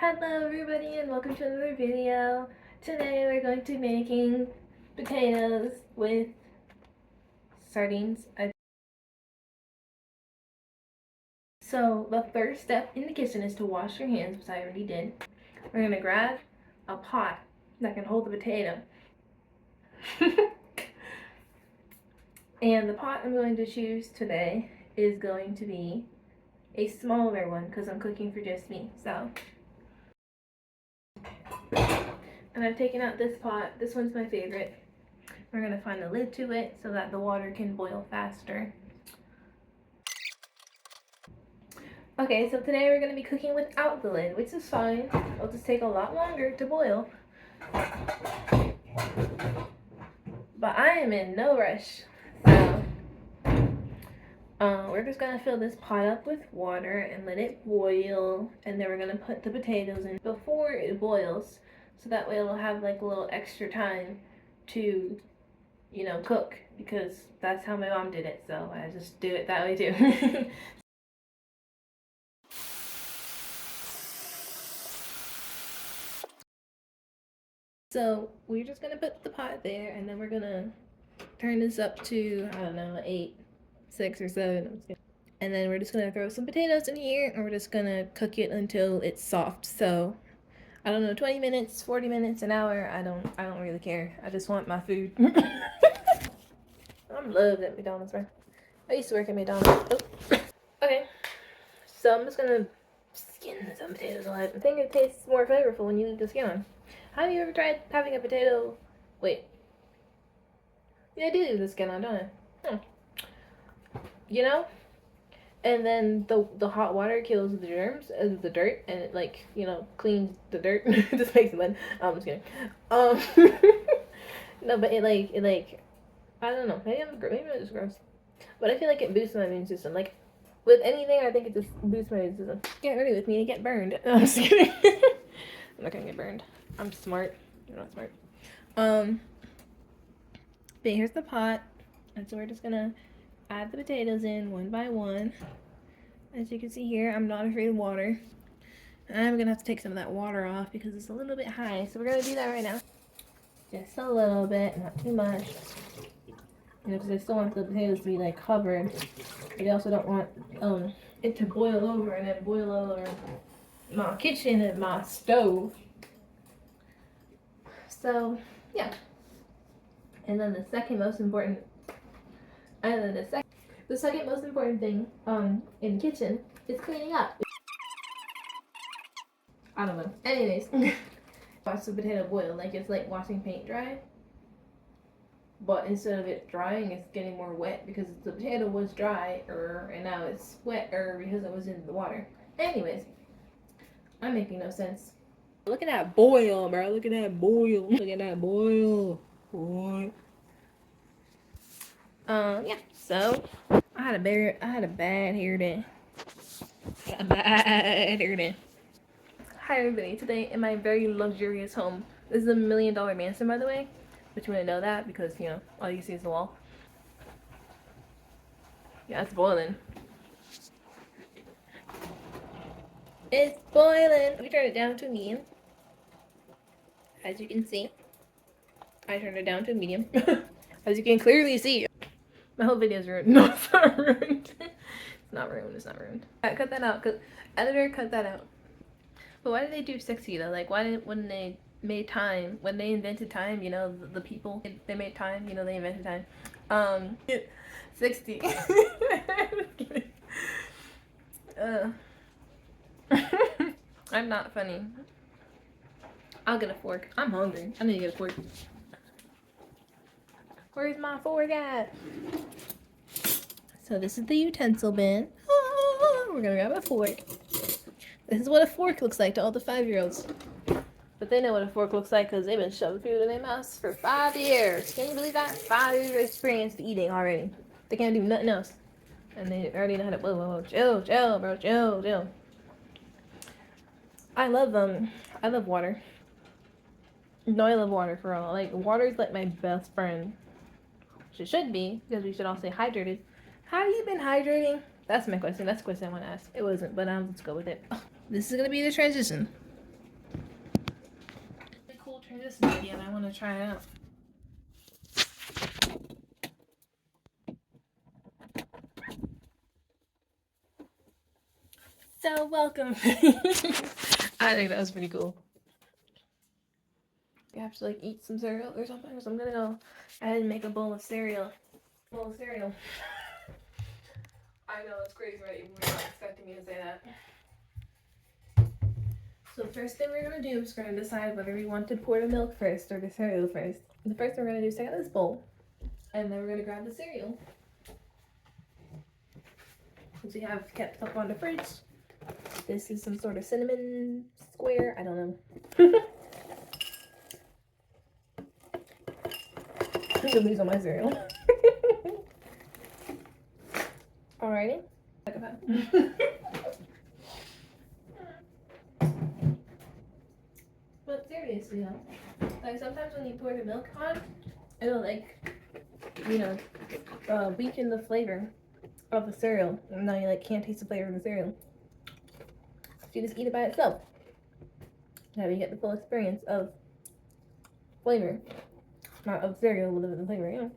Hello everybody and welcome to another video. Today we're going to be making potatoes with sardines. So the first step in the kitchen is to wash your hands, which I already did. We're going to grab a pot that can hold the potato. And the pot I'm going to choose today is going to be a smaller one because I'm cooking for just me. And I've taken out this pot. This one's my favorite. We're going to find a lid to it so that the water can boil faster. Okay, so today we're going to be cooking without the lid, which is fine. It'll just take a lot longer to boil. But I am in no rush. So, we're just going to fill this pot up with water and let it boil. And then we're going to put the potatoes in before it boils. So that way it'll have like a little extra time to, cook. Because that's how my mom did it. So I just do it that way too. So we're just gonna put the pot there, and then we're gonna turn this up to, I don't know, 8, 6 or 7. And then we're just gonna throw some potatoes in here, and we're just gonna cook it until it's soft. So I don't know, 20 minutes, 40 minutes, an hour. I don't really care. I just want my food. I'm loved at McDonald's, right? I used to work at McDonald's. Oh. Okay, so I'm just gonna skin some potatoes alive. I think it tastes more flavorful when you leave the skin on. Have you ever tried having a potato? Wait. Yeah, I do leave the skin on, don't I? And then the hot water kills the germs and the dirt, and it cleans the dirt. Just makes it mud. I'm just kidding. No, but it I don't know. Maybe it's gross. But I feel like it boosts my immune system. Like with anything, I think it just boosts my immune system. Get ready with me to get burned. No, I'm just kidding. I'm not gonna get burned. I'm smart. You're not smart. But here's the pot. And so we're just gonna add the potatoes in one by one. As you can see here, I'm not afraid of water. I'm gonna have to take some of that water off because it's a little bit high. So we're gonna do that right now. Just a little bit, not too much. Because I still want the potatoes to be like covered. But I also don't want it to boil over and then boil over my kitchen and my stove. So yeah. And then the second most important thing in the kitchen is cleaning up. I don't know. Anyways, watch the potato boil like it's like watching paint dry. But instead of it drying, it's getting more wet because the potato was dry and now it's wetter because it was in the water. Anyways, I'm making no sense. Look at that boil, bro. Look at that boil. Look at that boil. Boy. Yeah. So I had a bad hair day. A bad hair day. Hi everybody. Today in my very luxurious home. This is a $1 million mansion, by the way. But you wouldn't know that because all you see is the wall. Yeah, it's boiling. It's boiling. We turned it down to medium. As you can see, I turned it down to medium. As you can clearly see, my whole video is ruined. No, it's not ruined. It's not ruined. It's not ruined. Cut that out. Editor, cut that out. But why did they do 60 though? Like, when they made time, when they invented time, the people, they made time, they invented time. 60. I'm not funny. I'll get a fork. I'm hungry. I need to get a fork. Where's my fork at? So this is the utensil bin. We're gonna grab a fork. This is what a fork looks like to all the 5-year-olds. But they know what a fork looks like because they've been shoving food in their mouths for 5 years. Can you believe that? 5 years of experience eating already. They can't do nothing else. And they already know how to, whoa, chill, bro, chill. I love water. No, I love water for all. Like, water is like my best friend. Which it should be, because we should all stay hydrated. Have you been hydrating? That's my question. That's the question I want to ask. It wasn't, but let's go with it. This is going to be the transition. just an idea and I want to try it out. So welcome. I think that was pretty cool. You have to like eat some cereal or something. So I'm gonna go ahead and make a bowl of cereal. I know it's crazy, right? You were not expecting me to say that. So the first thing we're gonna do is we're gonna decide whether we want to pour the milk first or the cereal first. The first thing we're gonna do is take out this bowl, and then we're gonna grab the cereal, which we have kept up on the fridge. This is some sort of cinnamon square. I don't know. I'm gonna lose on my cereal. Alrighty. But seriously, though, like sometimes when you pour the milk on, it'll like, you know, weaken the flavor of the cereal. And now you like can't taste the flavor of the cereal. You just eat it by itself. Now you get the full experience of flavor, not of cereal with the flavor, you know.